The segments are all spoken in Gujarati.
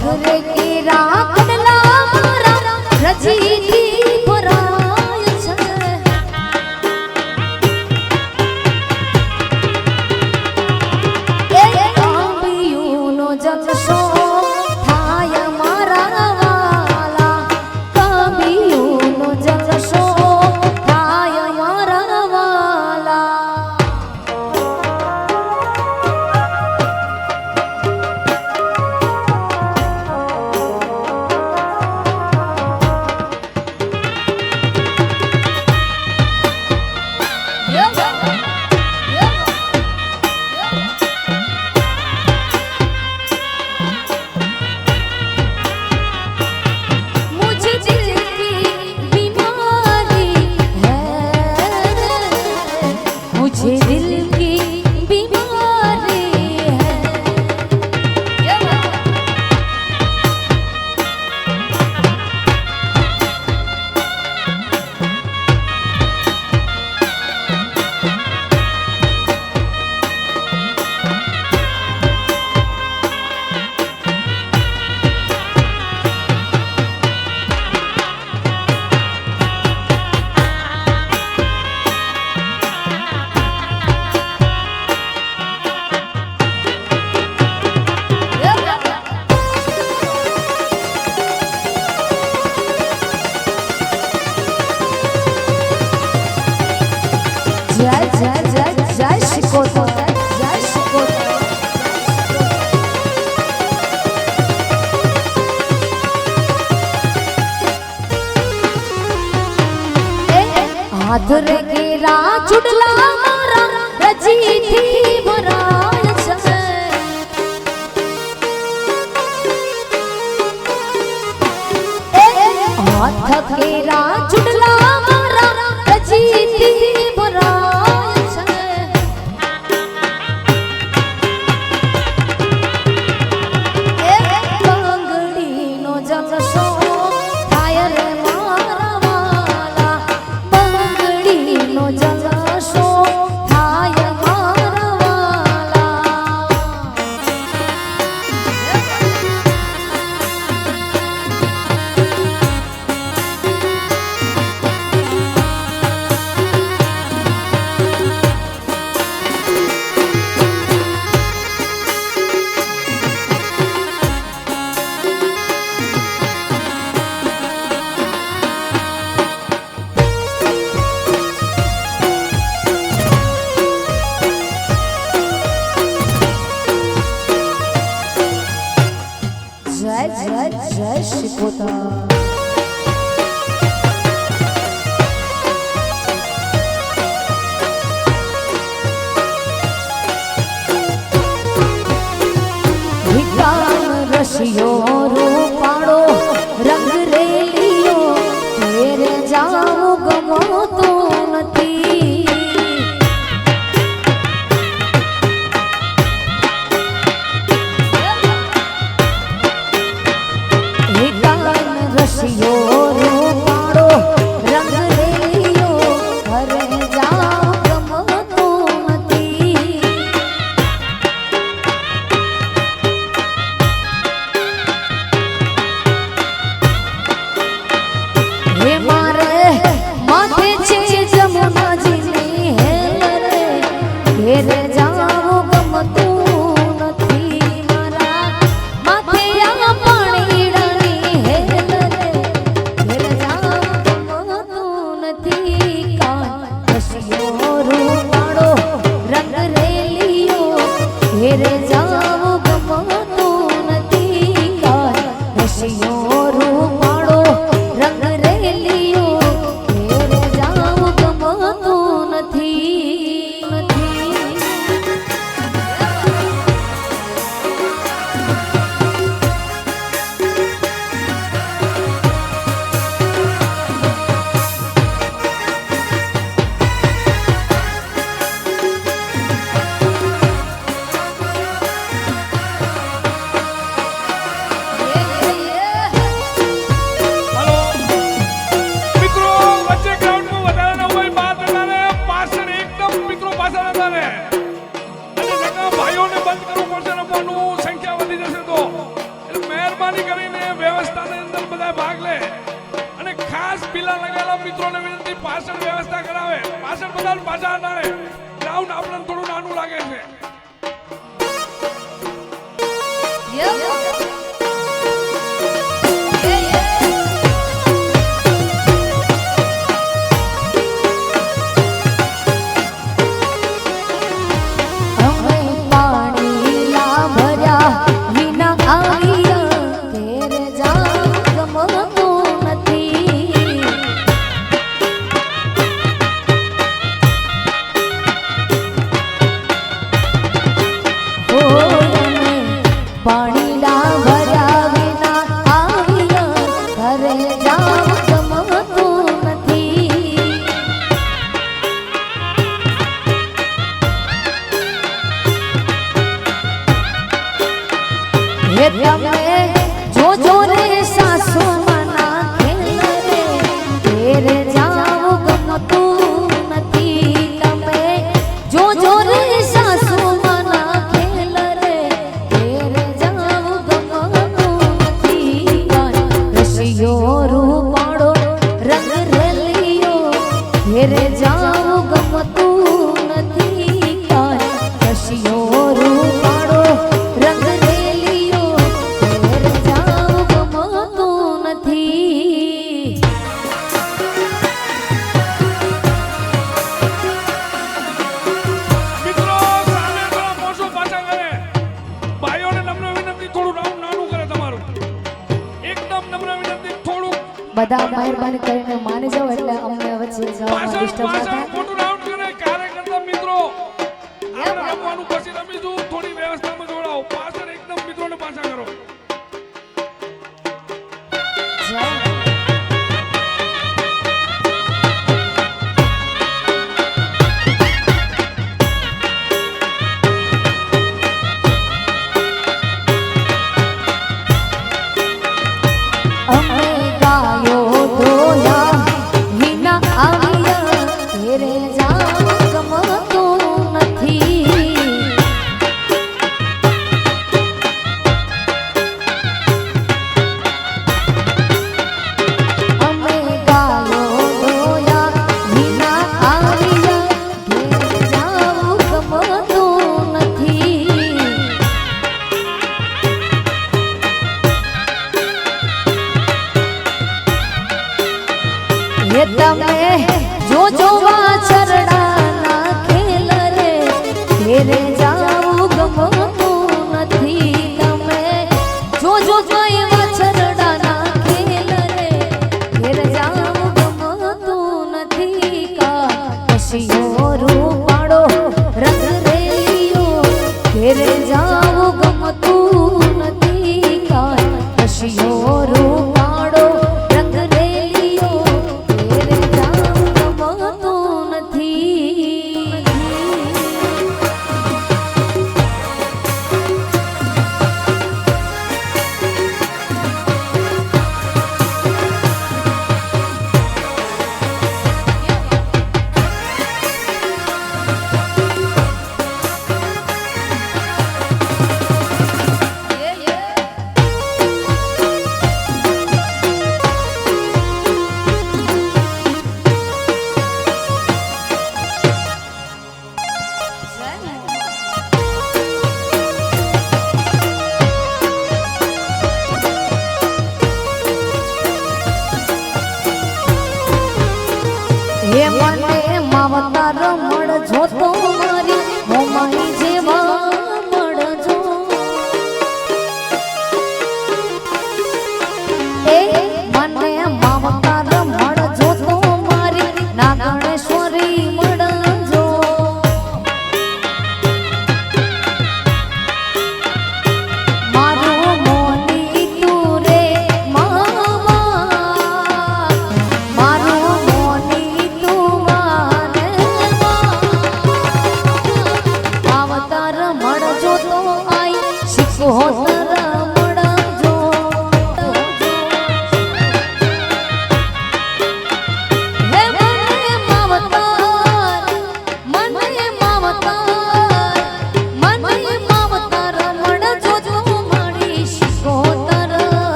પગલે કેરા કડલા મારા રજીથી ભરાય છે એ કાંબિયુંનો જલસો થાય મારા વાલા કાંબિયુંનો જલસો થાય મારા વાલા मुझे दिल की बीमारी है जय जय जय जय शिकोता जय शिकोता हाथ रे केरा चुडला मारा रजीથી ભરાય છે हाथ केरा चुडला मारा रजीથી ભરાય છે બંગડીનો જલસો થાય રે મારા વાલા બંગડીનો જલસો થાય મારા વાલા जय जय जय शिकोता रसियो रूपाड़ो रंग रेलियो तेरे जाऊं गमो तो नथी रसियो रूपाड़ो रंग रेलियो घरे जाऊं गमो तो नथी સ્પર્ધામાં ભાગ લે અને ખાસ પીલા લગાવેલા મિત્રોને વિનંતી પાછળ વ્યવસ્થા કરાવે. પાછળ બધા પાછા ના રહે. ગ્રાઉન્ડ આપણને થોડું નાનું લાગે છે. જોજો રે સાસુ મના ખેલ રે ઘેર જાવ ગમતું નથી. તમે જોજો રે સાસુ મના ખેલ રે ઘેર જાવ ગમતું નથી. રસિયો રૂપાળો રંગ રેલિયો ઘેર જાવ ગમતું નથી. રસિયો રૂપાળો રંગ બધા મહેરબાની કરીને માની જાવ એટલે અમને વચ્ચે જવામાં ડિસ્ટર્બ ના થાય. મોટું રાઉન્ડ કરે કાર્યકર્તા મિત્રો આપણે રમવાનું પછી રમીશું. થોડી વ્યવસ્થામાં જોડાઓ. પાછળ એકદમ મિત્રોને પાછા કરો. તમે જોજો વાછરડાના ખેલ રે ઘેરે જાવ ગમતું નથી. તમે જોજો વાછરડાના ખેલ રે ઘેરે જાવ ગમતું નથી. રસિયો રૂપાળો રંગ રેલિયો ઘેરે જાવ ગમતું નથી. રસિયો રૂપાળો રંગ રેલિયો હે મને માવતા રમણ જોતો મારી મોમાઈ જેવા મળજો. એ મને માવતા રમણ જોતો મારી નાગણેશ્વરી મળજો. મારું મોની તું રે મામા, મારું મોની તું માને મા.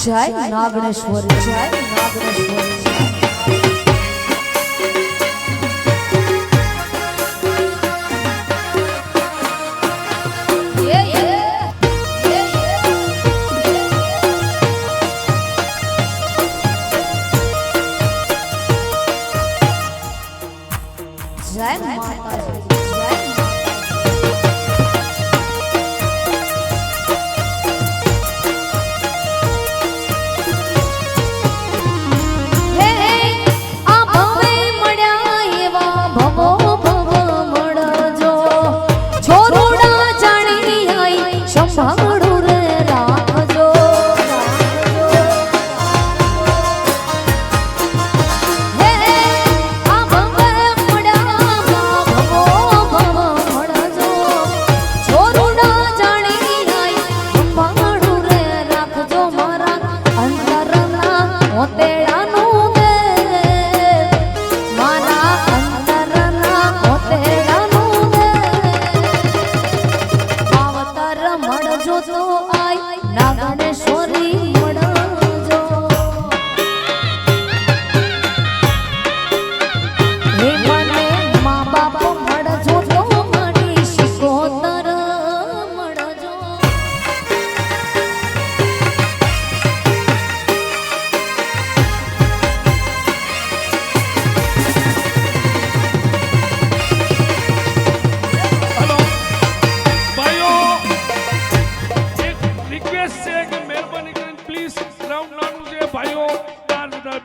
જય નાગણેશ્વરી જય નાગણેશ્વરી જય માતાજી જય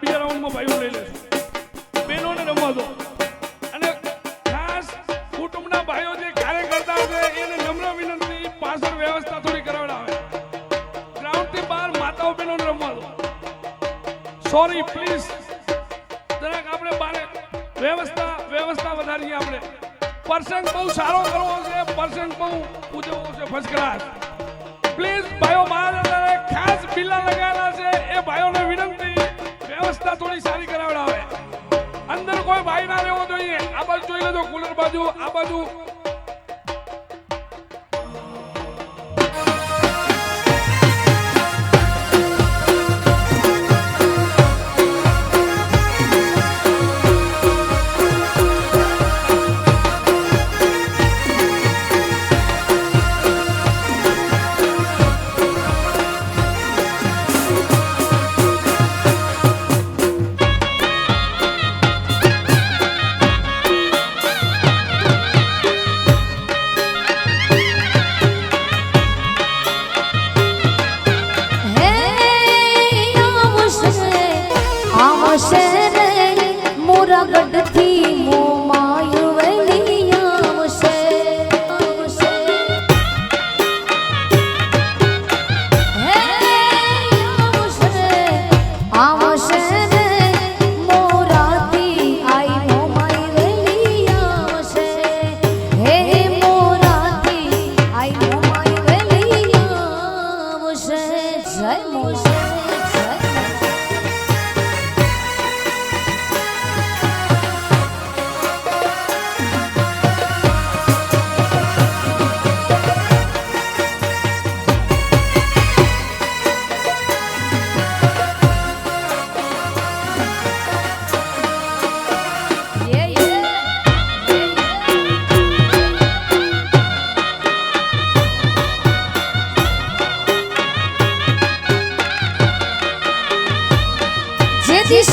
બીજા રાઉન્ડમાં ભાઈઓ લઈ લેજો, બહેનોને રમવા દો. અને ખાસ કુટુંબના ભાઈઓ જે કાર્ય કરતા હશે એને નમ્ર વિનંતી, પાછળ વ્યવસ્થા થોડી કરાવડાવે. ગ્રાઉન્ડથી બહાર માતાઓ બહેનોને રમવા દો. સોરી પ્લીઝ, જરાક આપણે બારે વ્યવસ્થા વધારીએ. આપણે પ્રસંગ બહુ સારો કરવો છે, પ્રસંગ બહુ ઉજવવો છે, ફર્સ્ટ ક્લાસ. પ્લીઝ ભાઈઓ બહાર ખાસ બિલ્લા લગાવેલા છે એ ભાઈઓને વિનંતી, વ્યવસ્થા થોડી સારી કરાવડાવે. અંદર કોઈ ભાઈ ના રહેવો જોઈએ. આ બાજુ જોઈ લેજો, કુલર બાજુ, આ બાજુ.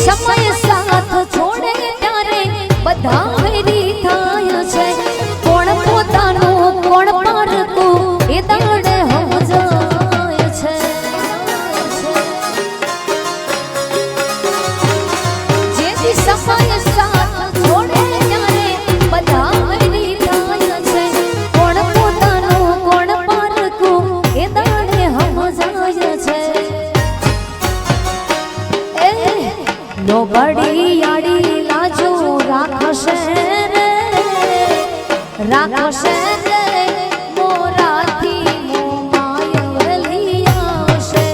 સમય સાથ છોડે ત્યારે બધા વેરી થાય છે. કોણ પોતાનું કોણ પારતું એ દાડે સમજાય છે. જેથી સમય સાથ છોડે ત્યારે બધા વેરી થાય છે. કોણ પોતાનું કોણ પારતું એ દાડે સમજાય છે. Nobody yadi lajo rakhashe re morathi momayavliyashe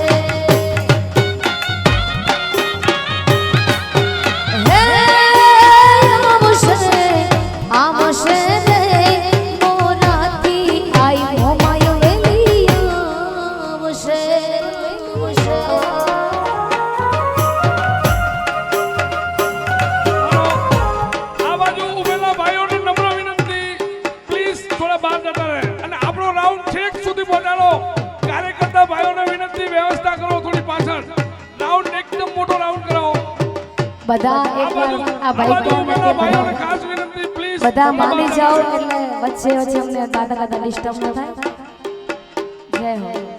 amshe re morathi ai momayavliyashe બધા ભાઈઓને વિનંતી વ્યવસ્થા કરો થોડી પાછળ રાઉન્ડ એકદમ મોટો રાઉન્ડ કરાવો બધા એકવાર આ ભાઈ પેલા ભાઈઓને ખાસ વિનંતી પ્લીઝ બધા માની જાઓ એટલે વચ્ચે વચ્ચે અમને ગાતા ગાતા ડિસ્ટર્બ ન થાય જય હો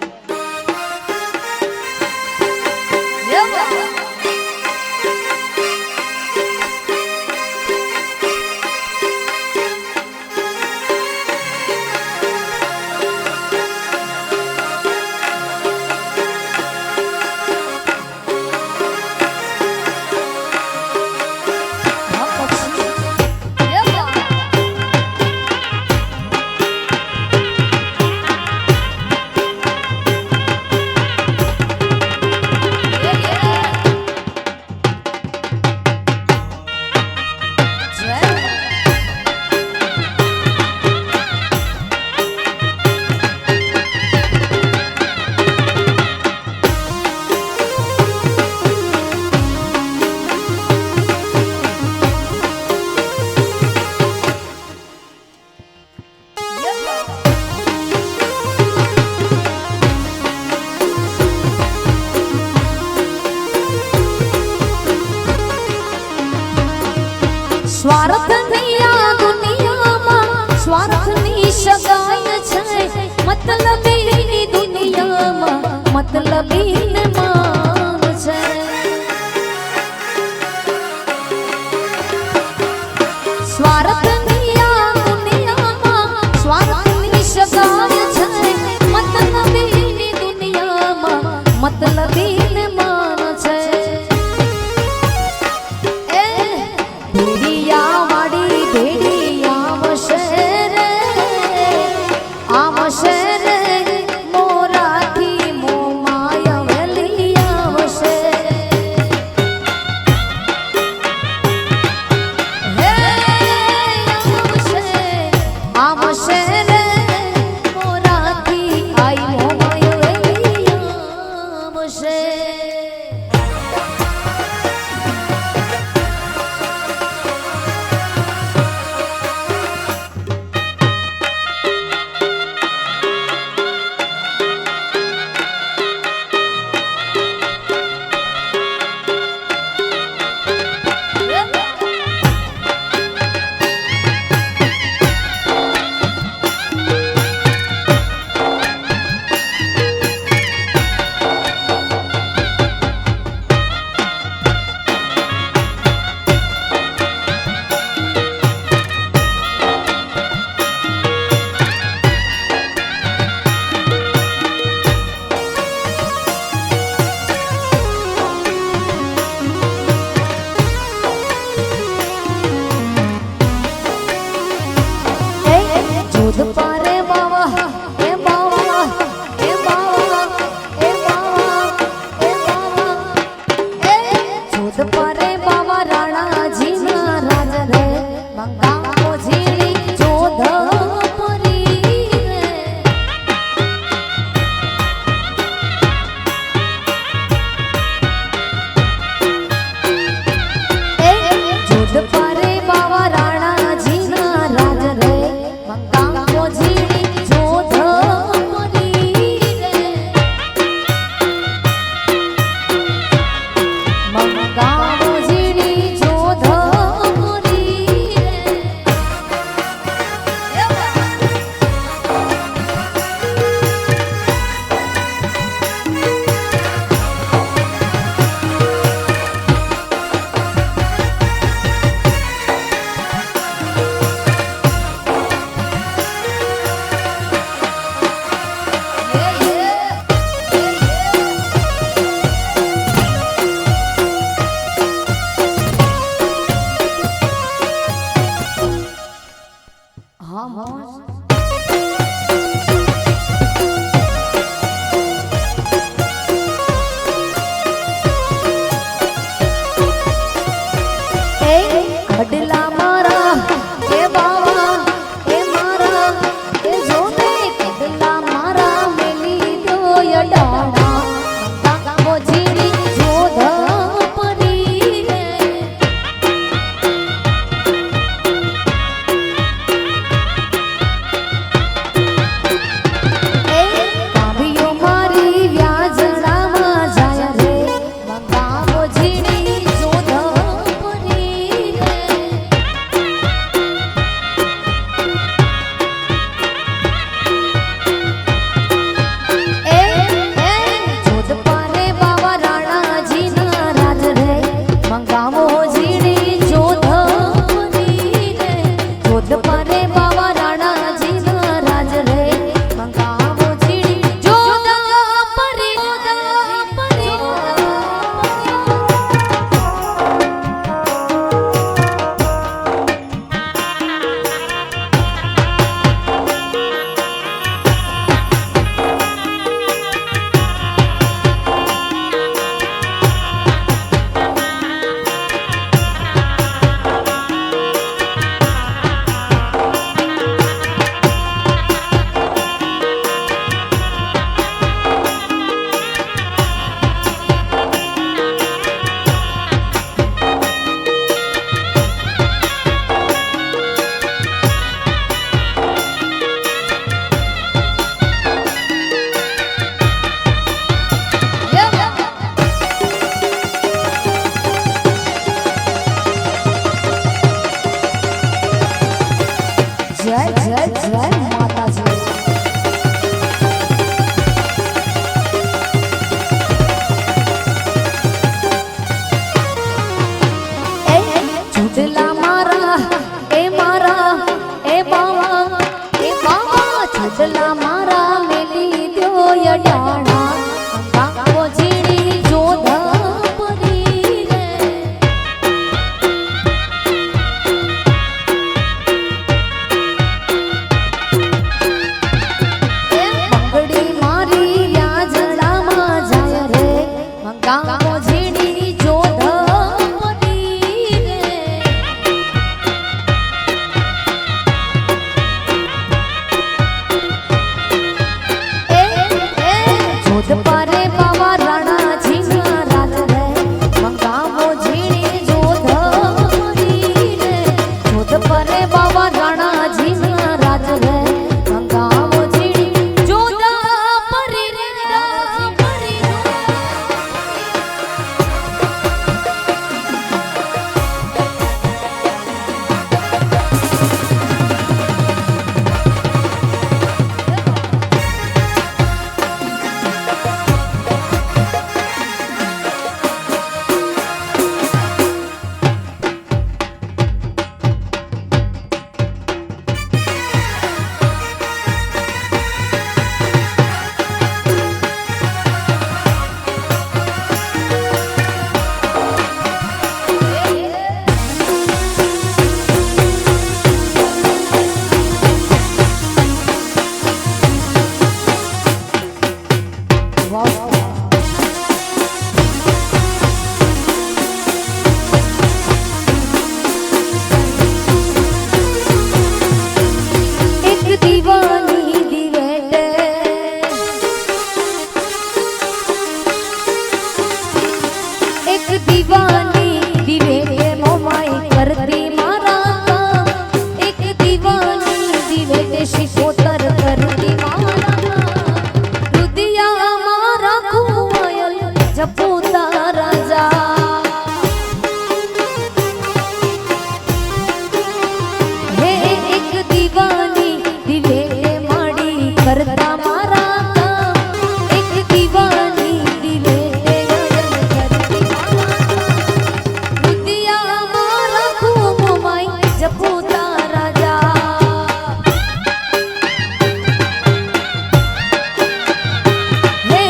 સ્વાર્થની આ દુનિયામાં સ્વાર્થની સગાઈ છે મતલબીની દુનિયામાં મતલબીને માન છે સ્વાર્થની આ દુનિયામાં સ્વાર્થની સગાઈ છે મતલબીની દુનિયામાં મતલબીને માન છે આવશે રે વાહ એક દીવાની દિવેટે એક દીવાની દિવેટે મોમાઈ કરતી મારા કામ એક દીવાની દિવેટે શિકોતર કરતી મારા કામ રુદિયા મારા કુવાયલ જપુતા રાજા હે એક દીવાની દિવેટે માડી કરતા મારા કામ એક દીવાની દિવેટે કરતી મારા કામ રુદિયા મારા કુવાઈ જપુતા રાજા હે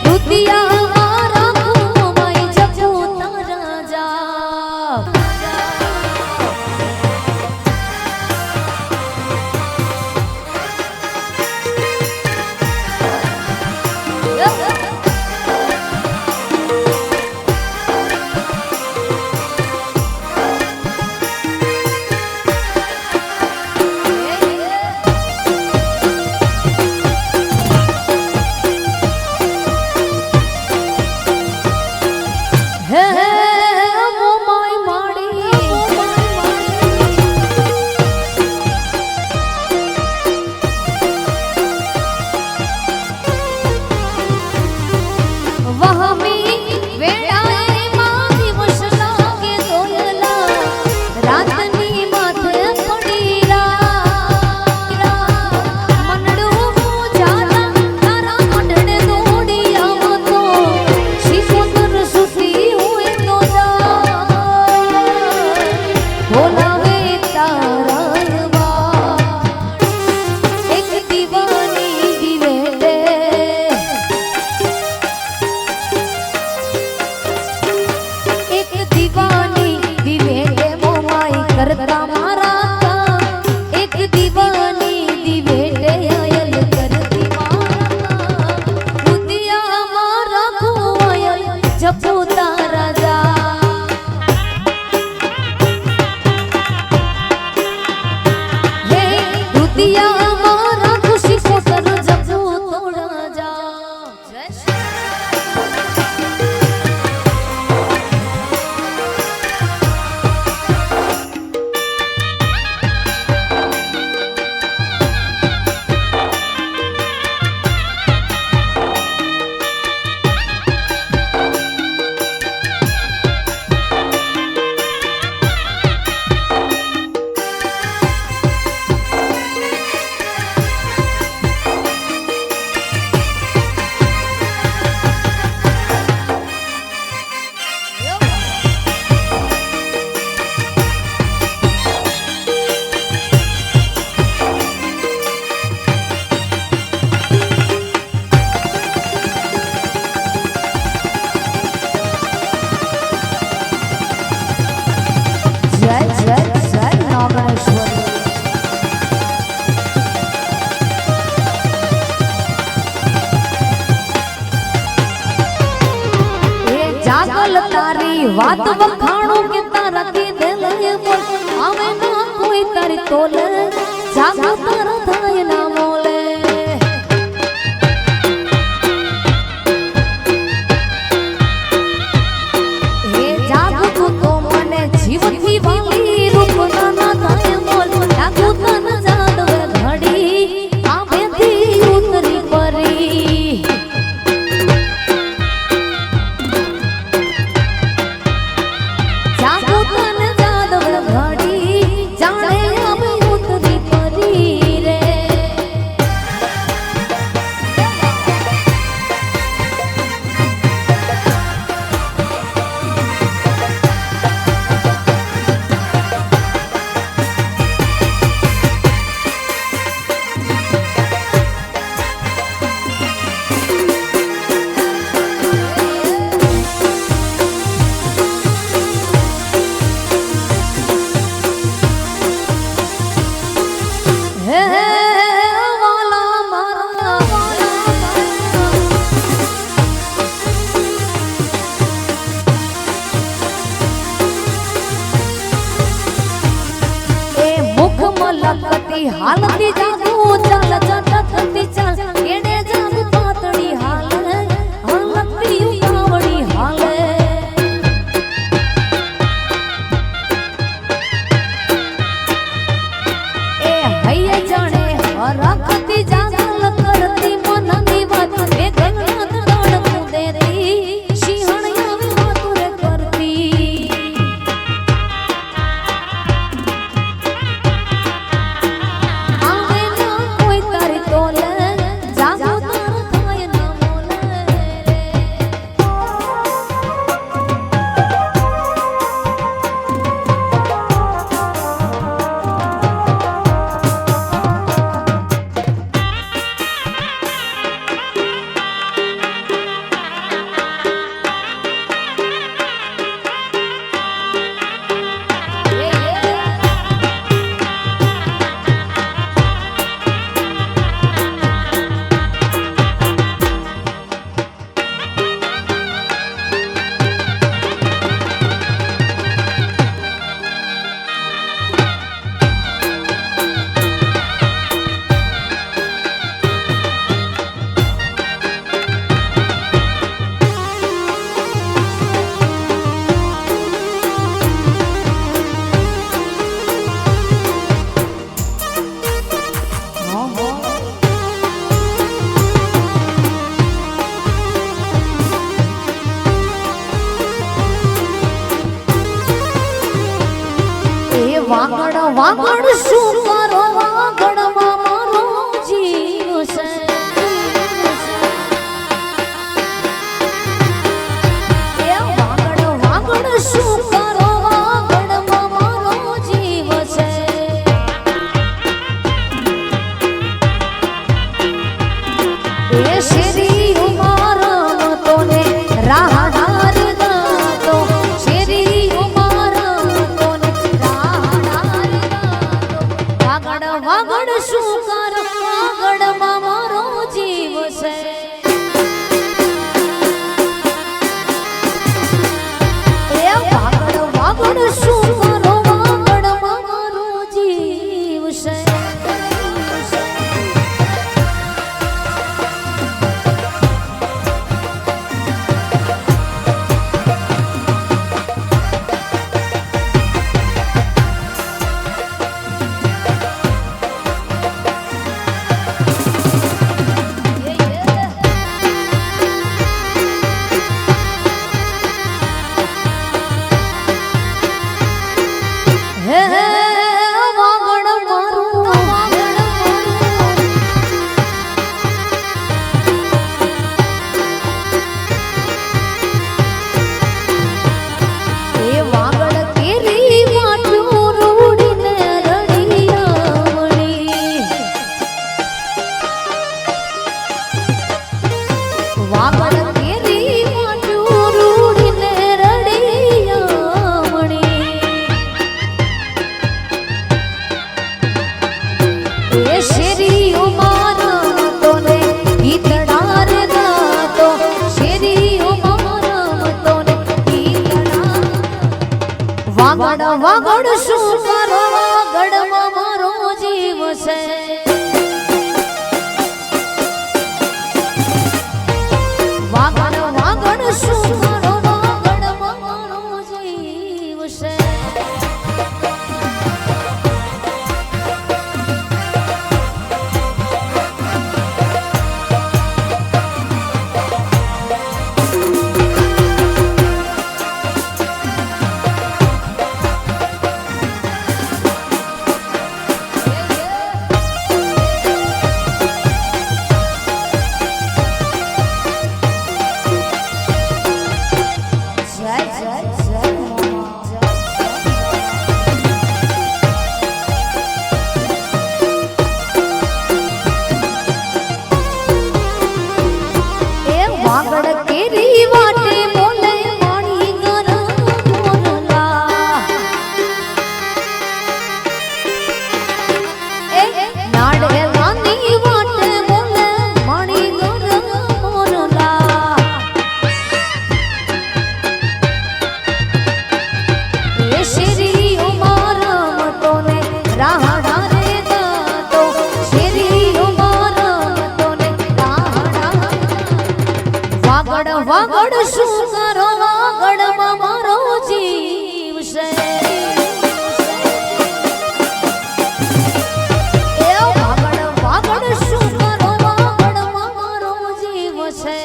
રુદિયા મારા કુવાઈ જપુતા રાજા હે મોમાઈ માડી વહમી વેળાએ માં દિવસ લાગે દોયલા રાતની માથે પડી મનડું જાના તારા મઢડે દોડી આવતો શિકોતર સુતી હોય તો જા બોલાવે તારા વાળ એક દીવાની દિવેટે એક દીવાની દિવેટે મોમાઈ કરતા મારા કામ એક દીવાની દિવેટે આયલ કરતી મારા કામ રુદિયા મારા કુવાયલ જપુતા રાજા હે રુદિયા મારા ખુશી કોતર જપુતો રાજા જય શ્રી જય જય જય નાગેશ્વર એ જાગલ તારી વાત વખાણો કે તારા કીધે લય બોલ આવે ના કોઈ તારી તોલે જાગો તારા થાય ના મોલે એ જાગો તો મને જીવથી વાલી રૂપ ના થાય મોલ જાગો તન જાદવે ઘડી આવેથી ઉતરી પરી જાગો તન જાદવે ઘડી જાણે હવે ઉતરી પરી રે આવી જાગો ચાલ ચાલ થતી ચાલ એને જાગો પાતળી હાલે હલકતી ઉતાવળી હાલે એ હૈયે જાણે રાખતી જાગલ કરતી મનની વાત એ ગંગનાથ તડકું દેતી સિંહણિયા વાતુર કરતી આવે ના કોઈ તારી તોલે જાગો તાર થાય ના મોલે વાગડ વાગડ શું કરો વાગડમાં મારો જીવ છે એ વાગડ વાગડ શું કરો વાગડમાં મારો જીવ છે એ શેરી ઉમારા તો ને રાહદાર દાતો શેરી વાગડ શું કર વાગડમાં મારો જીવ છે એ વાગડ વાગડ શું કરો વાગડમાં મારો જીવ છે વાગડ વાગડ શું કરો વાગડમાં મારો જીવ છે વાગડ વાગડ શું કરો વાગડમાં મારો જીવ છે વાગડ વાગડ શું કરો વાગડમાં મારો જીવ છે એ વાગડ વાગડ શું કરો વાગડમાં મારો જીવ છે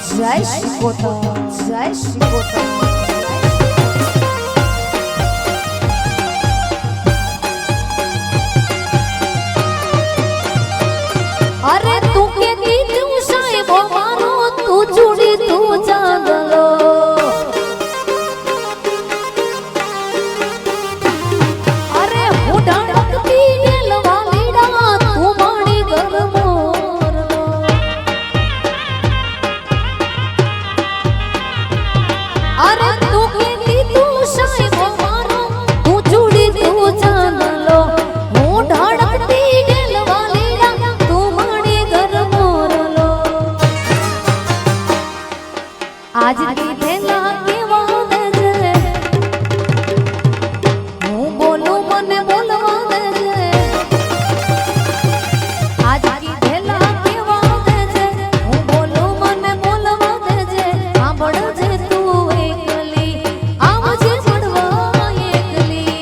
જય શ્રી ગોતા જય શ્રી ગોતા અરે તું કેતી તું સાહેબો મારો તું ચૂડી તું ચાંદલો અરે હું ઢળકતી નેલવા લીડા તું માણી ગરમોરલો અરે તું કેતી તું સાહેબો મારો તું ચૂડી તું ચાંદલો હું ઢળકતી નેલવા લીડા તું માણી ગરમોરલો આજ દીધેલા કેવા દેજે હું બોલું મને બોલવા દેજે આજ દીધેલા કેવા દેજે હું બોલું મને બોલવા દેજે સાંભળજે તું એકલી આવજે મળવા એકલી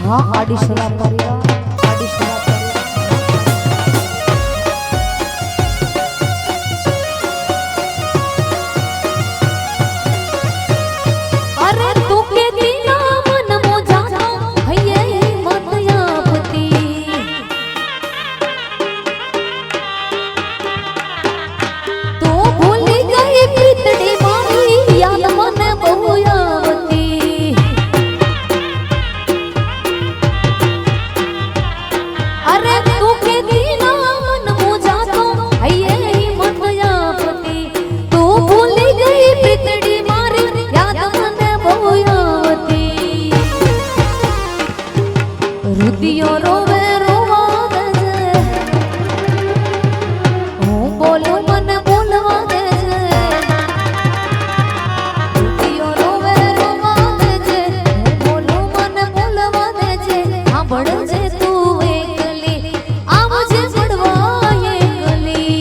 हाँ आडिशला परिया आडिशला अरे तू के दीना मन मोजा भैये मत यापती तू भूली गई पीतड़ी मारी याद मन बहु यावती अरे तू के दीना मन मोजा तो भैये मत यापती तू भूली गई पीतड़ी मारी याद मन बहु यावती रुदियो रोवे रोवा देजे હું બોલું મને બોલવા દેજે રૂપિયો રોવે રોવા દેજે હું બોલું મને બોલવા દેજે સાંભળજે તું એકલી આવજે મળવા એકલી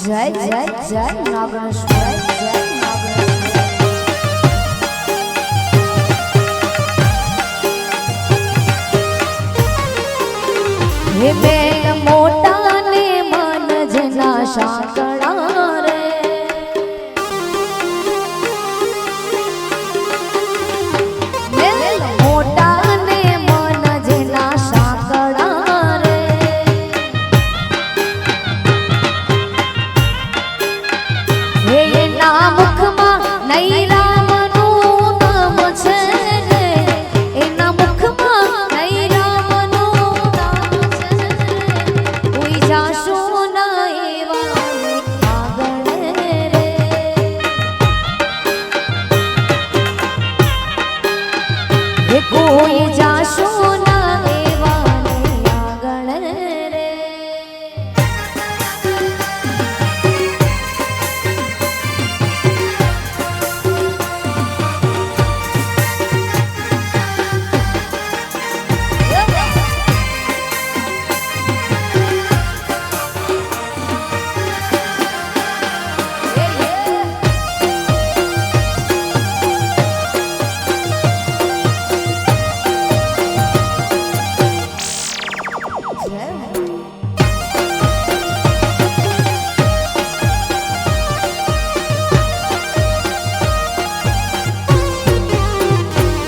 જય જય જય નાગેશ્વર જય નાગેશ્વર હે બેન મોટા ને મન જના સાંકળા રે બેન મોટા ને મન જના સાંકળા રે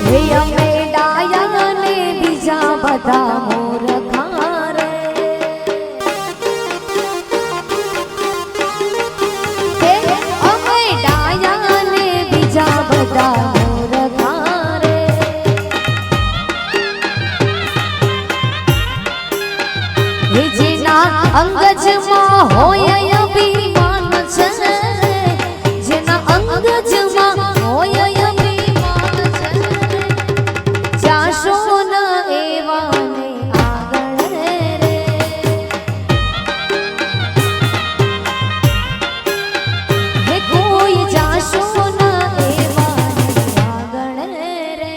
હે અમે ડાયા ને બીજા બધા મૂર્ખા રે હે અમે ડાયા ને બીજા બધા મૂર્ખા રે હે જેના અંગજમાં હોય અભિમાન છે જેના અંગજમાં હોય અભિમાન છે જાશો ન એવાને આગળ રે હે કોઈ જાશો ન એવાને આગળ રે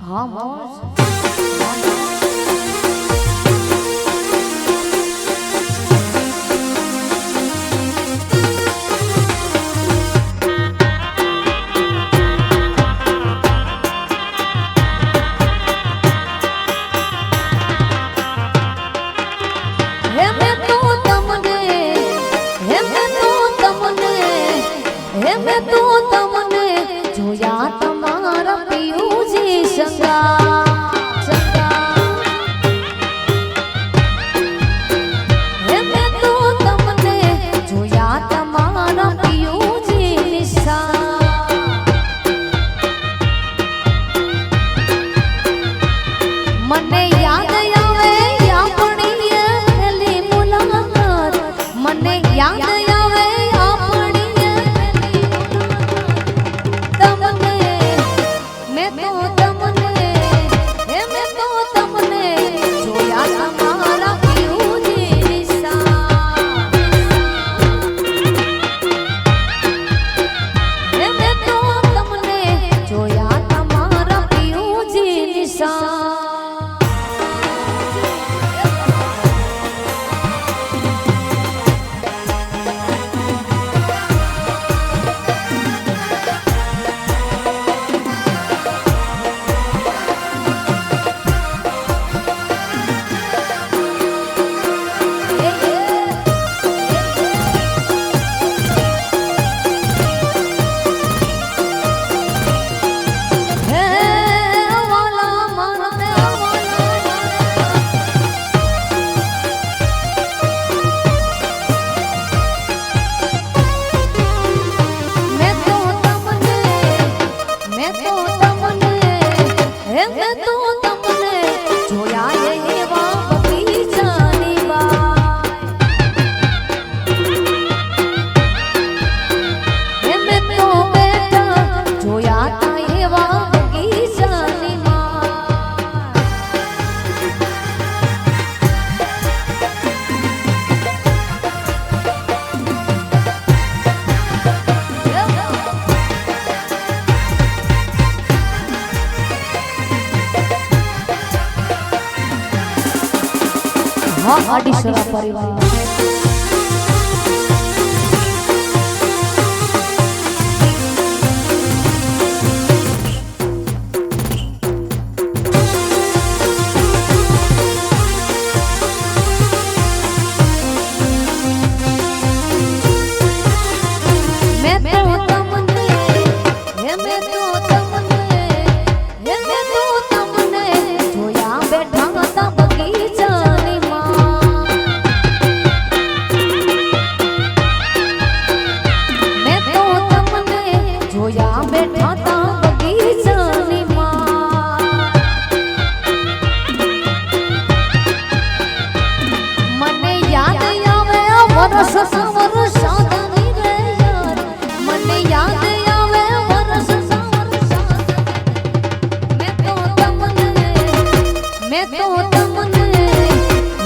Vamos. મેં તો તમને જોયા તમારા પિયુજી સંગા મેં તો તમને જોયા તમારા પિયુજી નિશા મને યાદ આવે આપણી પહેલી મુલાકાત મને યાદ આવે આડીસરા પરિવાર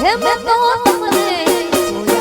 મેં તો તમને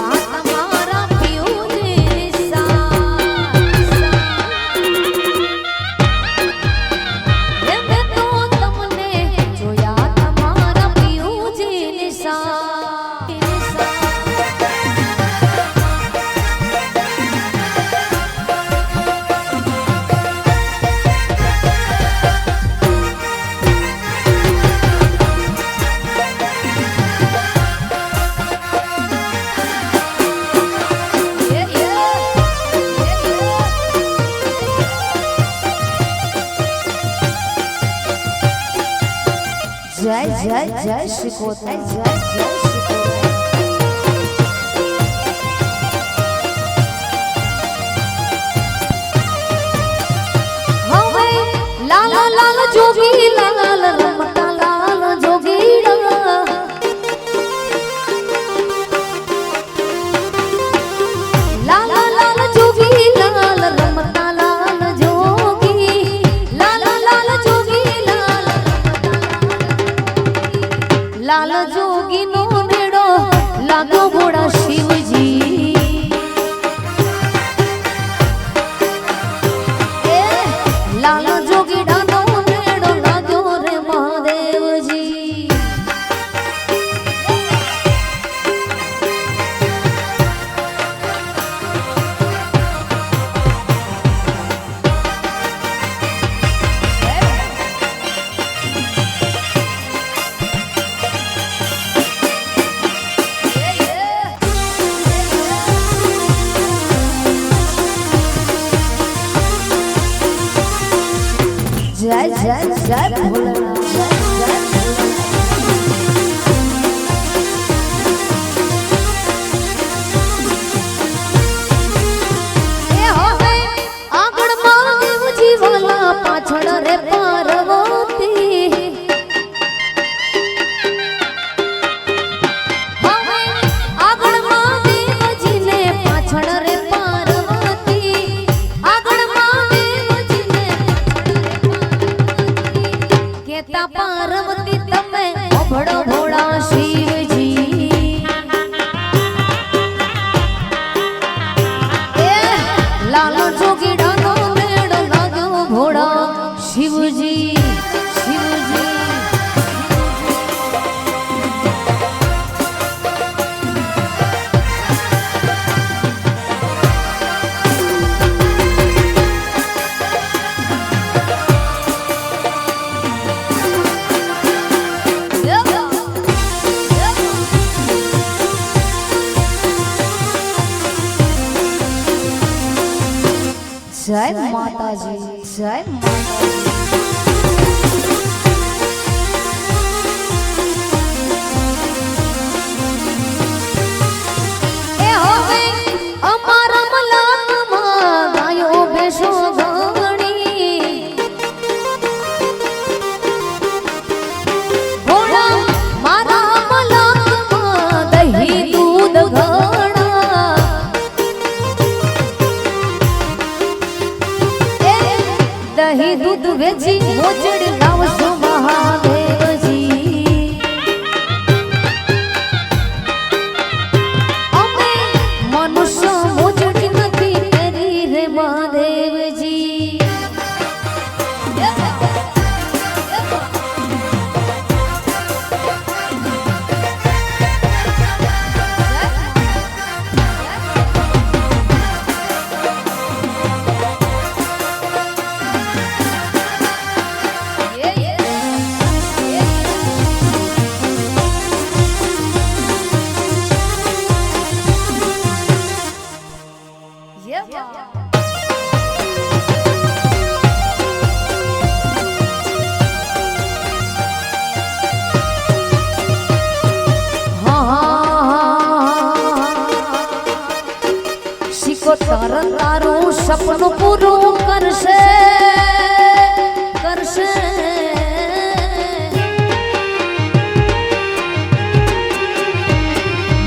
જય જય શિકોતર જય જય શિકોતર હવે લાલ લાલ જોગી લાલ રમતા લાલ જોગીડા લાલ લાલ જોગી લાલ રમતા લાલ જોગી લાલ લાલ જોગી લાલ લાલ જોગી નો નેડો લાગો ભોળા શિવજી એ લાલ જોગીડા નો નેડો લાગ્યો રે મહાદેવજી જય જય જય ભોલેનાથ જય જય એ હવે આગળ મહાદેવજી વાલા પાછળ રે પાર્વતી હવે આગળ મહાદેવજીને પાછળ રે પાર્વતી આગળ મહાદેવજીને કેતા પાર્વતી તમે અભડો ભોળા શિવજી એ લાલ જોગીડાનો મેળો લાગ્યો ભોળા શિવજી શિવજી જય માતાજી જય માતાજી એ હવે અમારા મલાકમાં ગાયો બેસો ગણી ભોળા મારા મલાકમાં દહીં દૂધ ઘણા દહીં દૂધ વેચી મોજડી લાવશો મહાદેવજી અમે મનુષ્ય મોજડી નથી કરી રે મહાદેવજી શિકોતર તારું સપનું પૂરું કરશે કરશે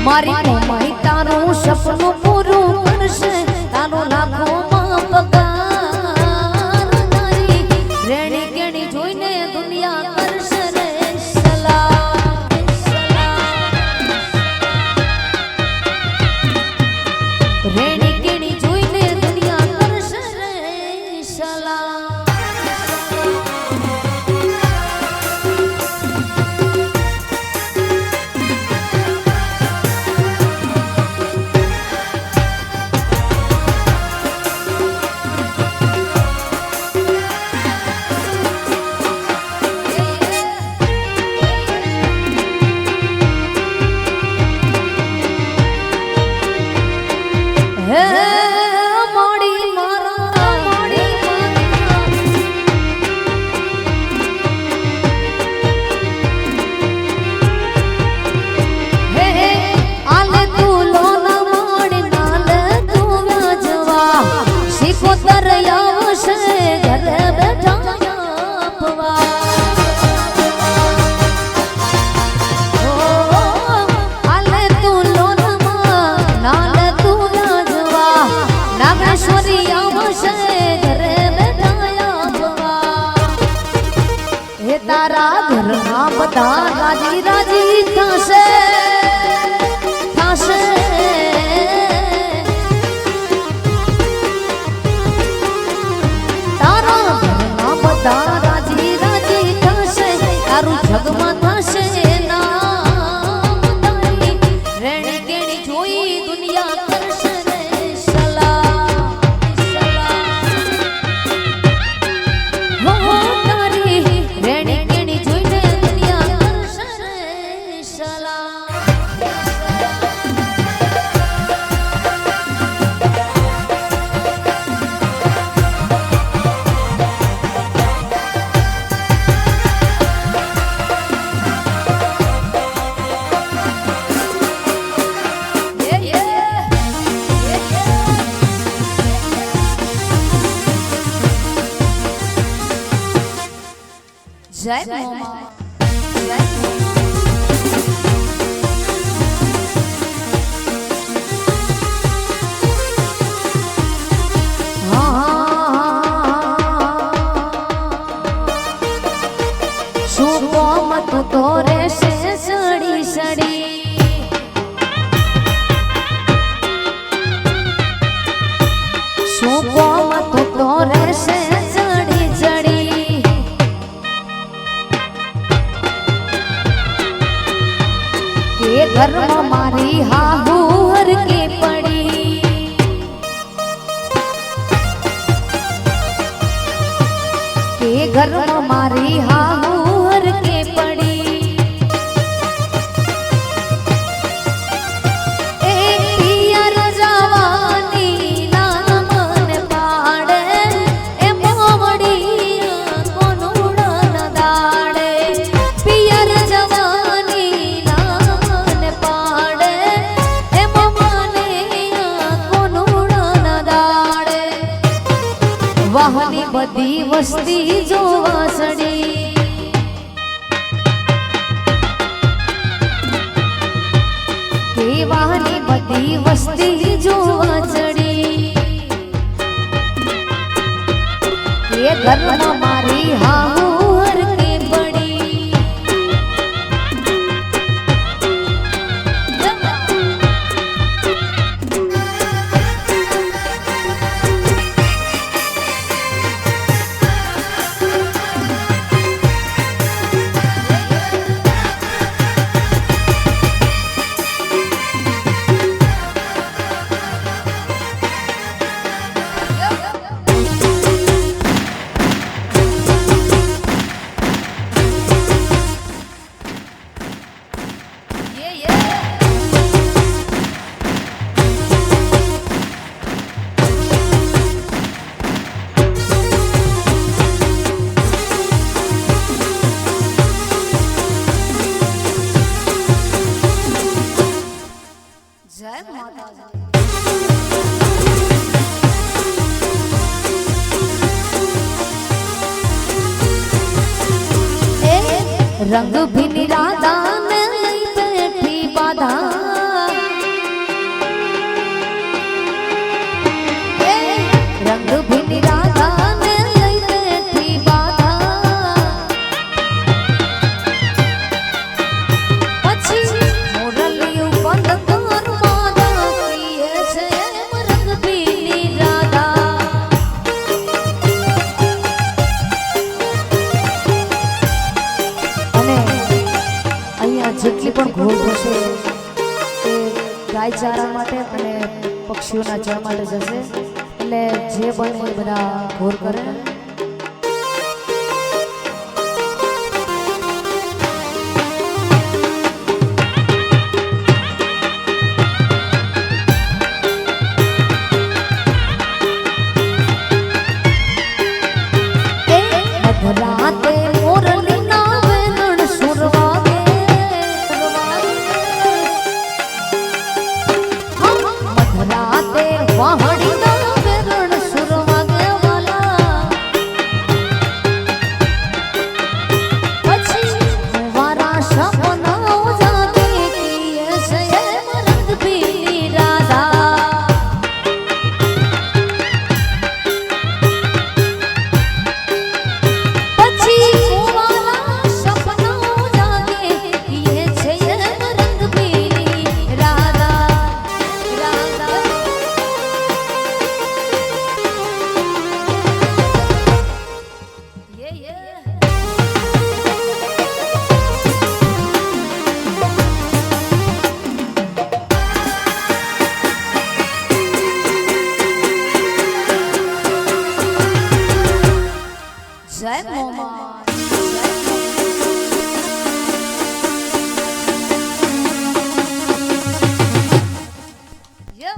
મારી મોમાઈ તારું સપનું પૂરું કરશે તારો લાખોમાં પગાર તારી રેણી કેણી જોઈને દુનિયા કરશે રે સલામ સલામ રેણી કેણી જોઈને દુનિયા કરશે રે સલામ હે બધા રાજી રાજી થશે થશે તારા ઘરમાં બધા રાજી રાજી થશે તારું જગમાં થશે નામ તારી રેણી કેણી જોઈ દુનિયા કરશે રે સલામ સલામ હો તારી રેણી કેણી જોઈને દુનિયા કરશે રે સલામ જય મોમાં જય શું કોમ તું તો રહેશે સડી સડી શું કોમ તું તો રહેશે સડી સડી કે ઘરમાં મારી હાહુ હર કે પડી કે ઘરમાં મારી હાહુ હર કે પડી એ પિયર જવાની ના મન પાડે એ મોવડી કોનું ઉડાન દાડે પિયર જવાની ના મન પાડે એ મોમને કોનું ઉડાન દાડે વાહની બધી વસ્તી જોવા સડી કે વાહની બધી વસ્તી જોવા ચડી કે ઘરમાં મારી હાહુ હર કે પડી જય માતાજી રંગ ભીની રાધા ને લઈ બેઠી બાધા રંગ ભીની રાધા ને લઈ બેઠી બાધા પછી મોરલિયું બંધ કર બાધા કીએ છે રંગ ભીની રાધા અને અહીંયા જેટલી પણ ઘોર થશે એ ગાય ચારા માટે અને પક્ષીઓના ચણ માટે જશે એટલે જે બને એ બધા ઘોર કરે મધરાતે મોરલીના વેરણ સુર વાગે મધરાતે વાહડીના વેરણ સુર વાગે વાલા પછી મારા સપનાઓ જાગે કીએ છે રંગ ભીની રાધા પછી મારા સપનાઓ જાગે જય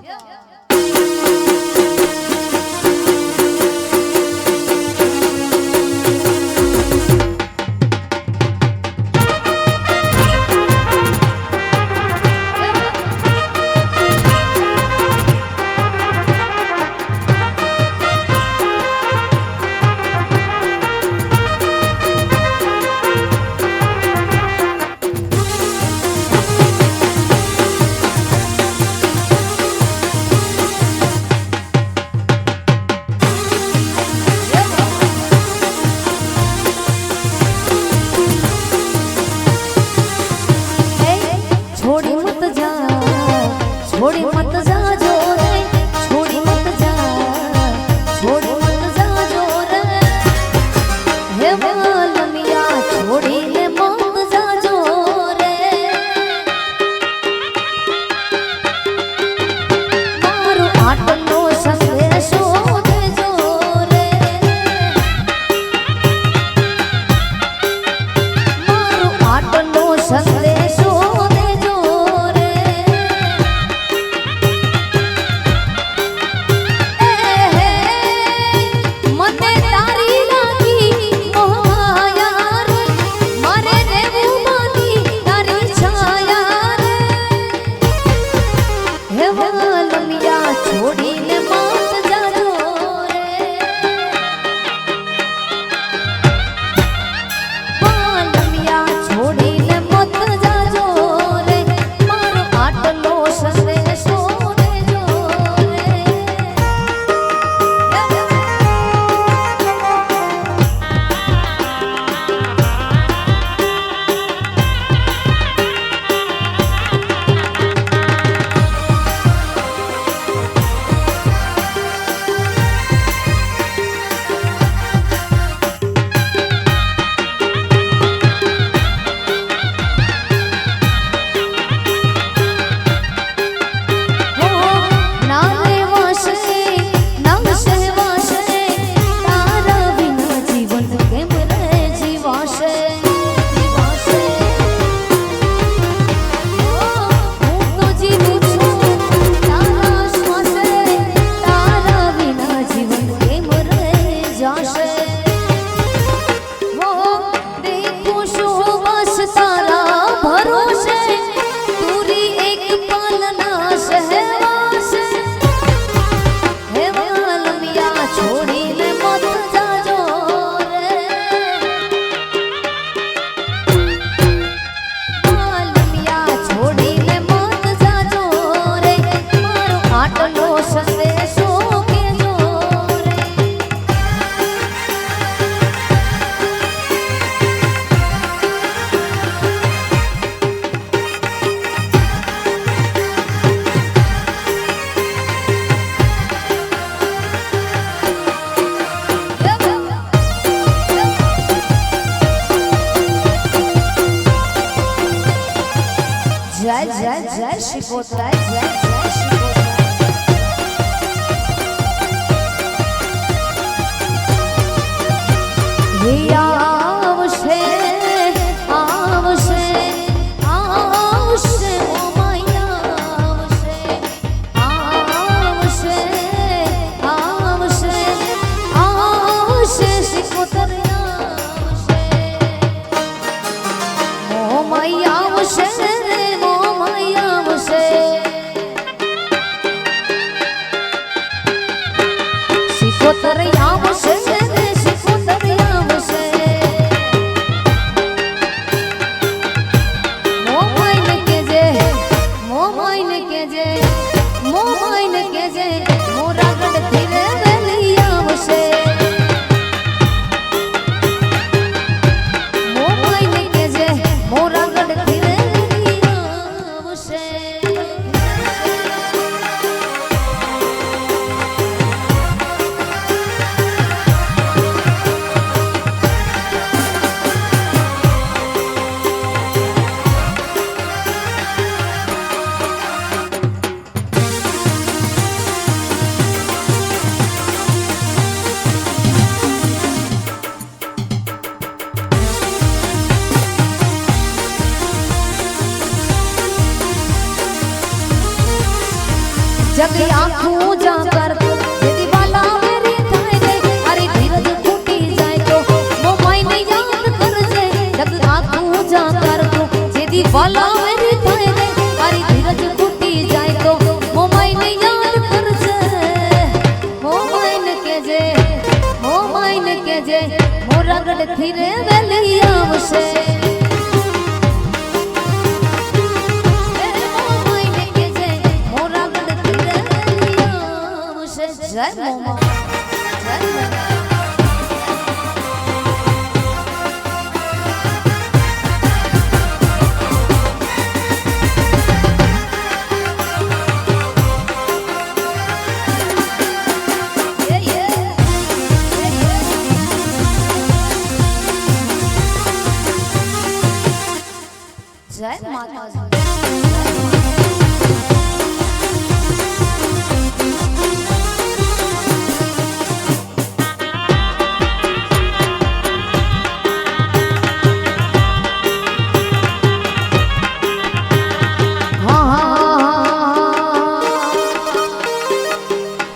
શિકોતરાય જય શિકોતરાય આવશે આવશે આવશે ઓ માયા આવશે આવશે આવશે આવશે શિકોતરાય આવશે ઓ માયા આવશે जग आँखों जाकर यदि वाला मेरी थाय गई अरे धीरज फूटी जाए तो वो मैंने याद कर जे जग आँखों जाकर यदि वाला मेरी थाय गई अरे धीरज फूटी जाए तो वो मैंने याद कर जे वो मैंने के जे मोरा गड़ धीरे वेली आवशे जय मोमा जय मोमा जय माता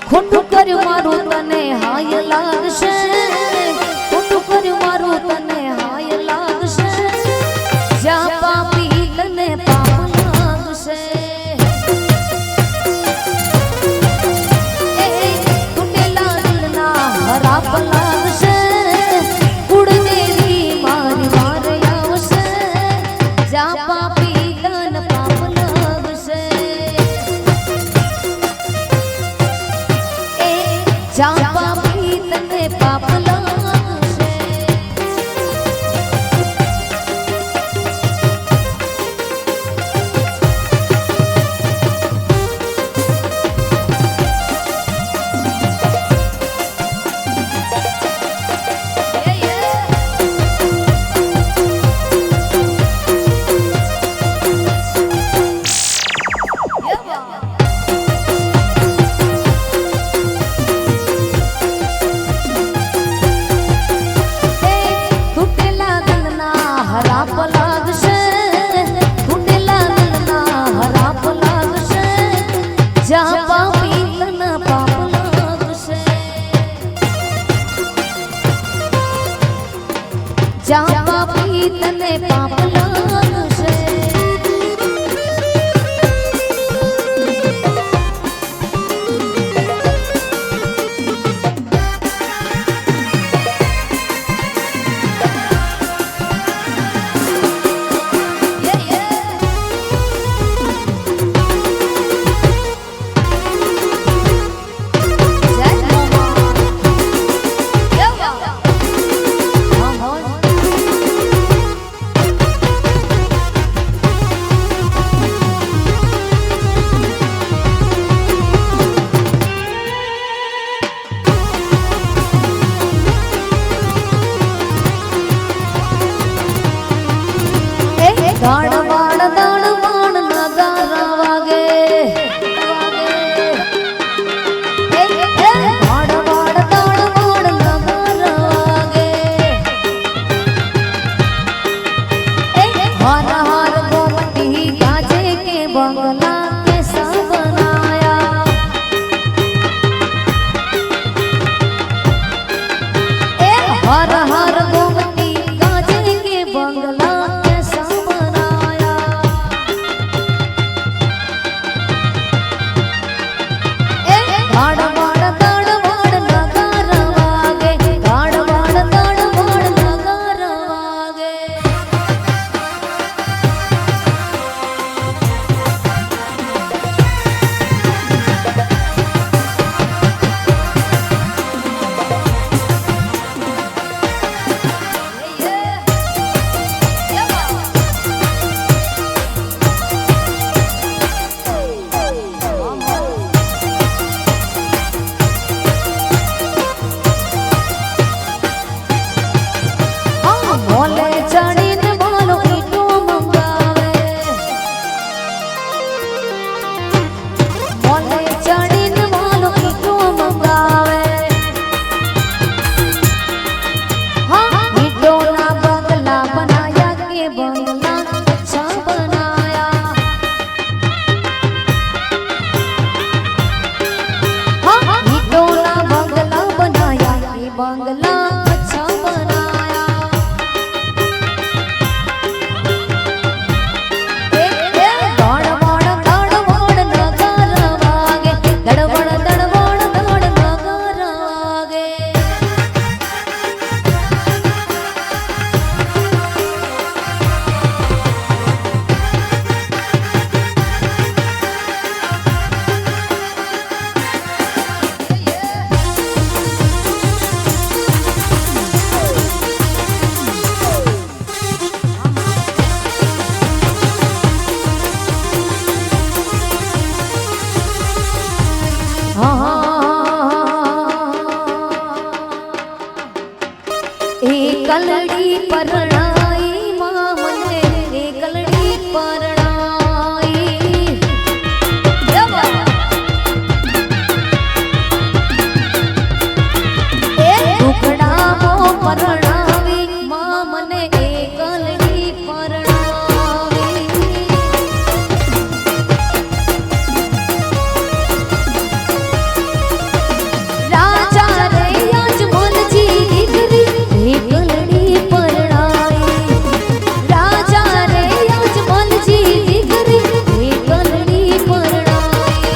ખોટું કર્યું મારું તને હાય લાગશે ખોટું કર્યું મારું તને હાય લાગશે જ્યાં પાપી તને પાપ લાગશે તૂટેલા દિલના હરાપ લાગશે કુળદેવી મારી વારે આવશે જ્યાં પાપી તને પાપ લાગશે जापा भी तने पाप लागशे જ્યાં પાપી તને પાપ લાગશે પરણાઈ માં મને એકલડી પરણાઈ એ દુખડામો પરણાવી માં મને એકલડી પરણાવી રાજા રે યજમાનજી દીકરી એકલડી પરણાઈ રાજા રે યજમાનજી દીકરી એકલડી પરણાઈ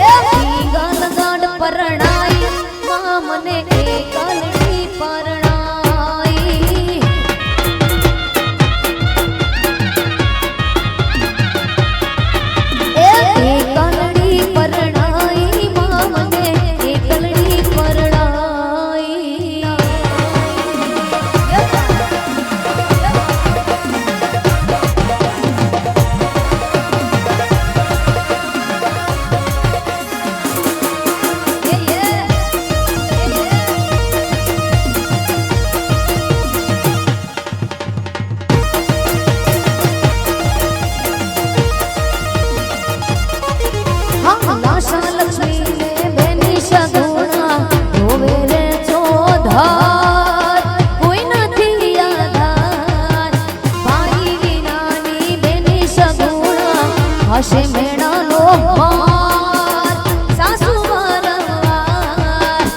એ ગલ ગાડ પરણાઈ માં મને એકલડી પરણાઈ એકલડી પરણાઈ માં મને એકલડી પરણાઈ લાશા લક્ષ્મી ને બેની સગુણા ધોવે રે ચોધાર કોઈ નથી આધાર ભાઈ વિનાની બેની સગુણા હશે મેળાનો માર સાસુ વારંવાર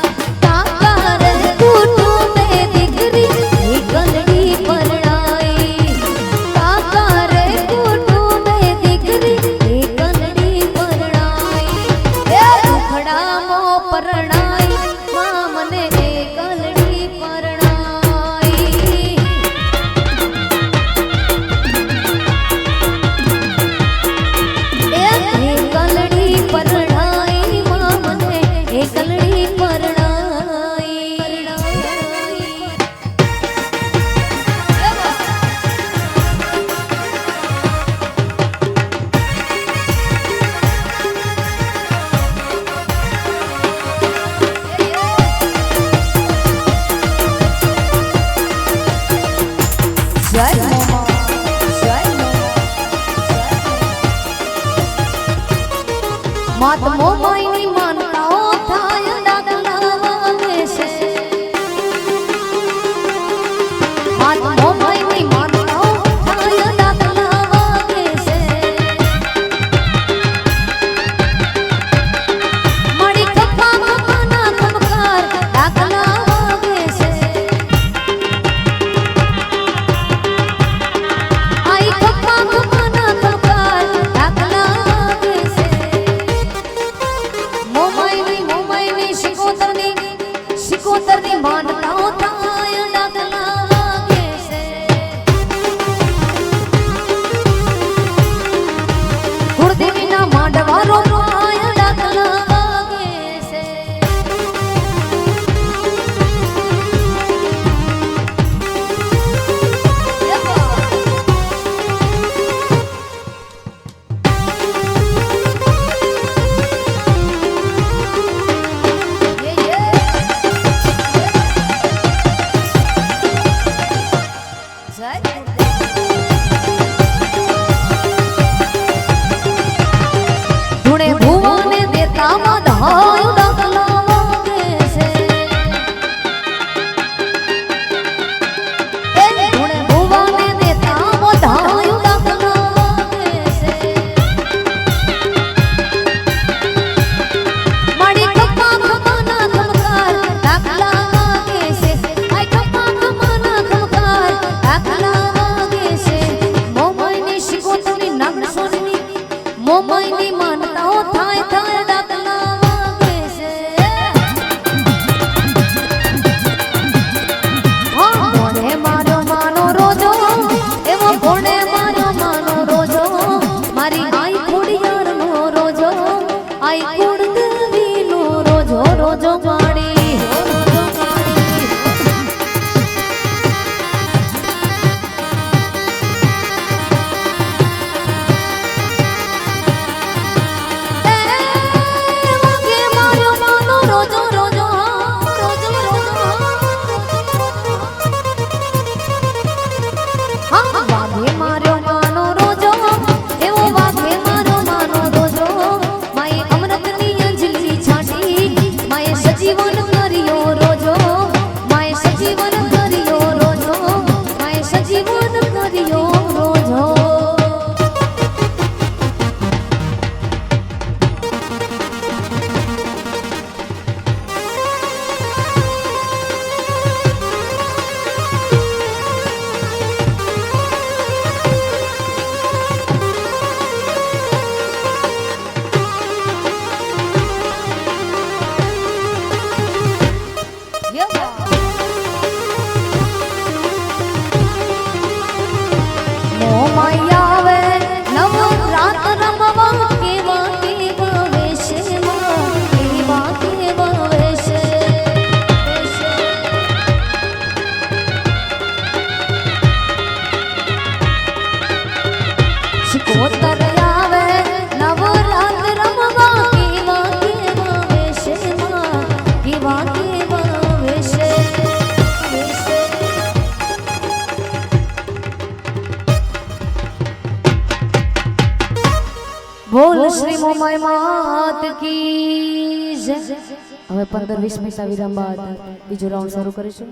કાકા રે કુટુંબે દીકરી એકલડી પરણાઈ કાકા રે કુટુંબે દીકરી એકલડી પરણાઈ એ દુખડામો પરણાઈ માં મને એકલડી પરણાઈ એકલડી પરણાઈ માં મને એકલડી પરણાઈ જય મોમા જય માત મોમાઈની માનતાઓ થાય ડાકલા વાગે છે માત મોમાઈની માનતાઓ થાય ડાકલા વાગે છે મળી કપા કપાના કમકાર ડાકલા વાગે છે આઈ કપા કપાના કમકાર ડાકલા વાગે છે મોમાઈની શિકોતરની માનતાઓ થાય ડાકલા વાગે છે કુળદેવીના માંડવારો થાય ડાકલા વાગે છે ધૂણે ભુવાને દેતા વધાયો ડાકલા વાગે છે એ ધૂણે ભુવાને દેતા વધાયો ડાકલા વાગે છે મળી કપા કપાના કમકાર ડાકલા વાગે છે આઈ કપા કપાના કમકાર ડાકલા વાગે છે મોમાઈની શિકોતરની નામ સોની મોમાઈની માનતાઓ થાય થાય ડાકલા વાગે છે હા મોને મારો માનો રોજો એવો કોણે મારો માનો રોજો મારી આઈ ખોડિયારનો રોજો આઈ કુળદેવીનો રોજો રોજો માડી રોજો માડી બોલ શ્રી મોમાય માત કી જય. હવે 15-20 મિનિટ વિરામ બાદ બીજો રાઉન્ડ શરૂ કરીશું.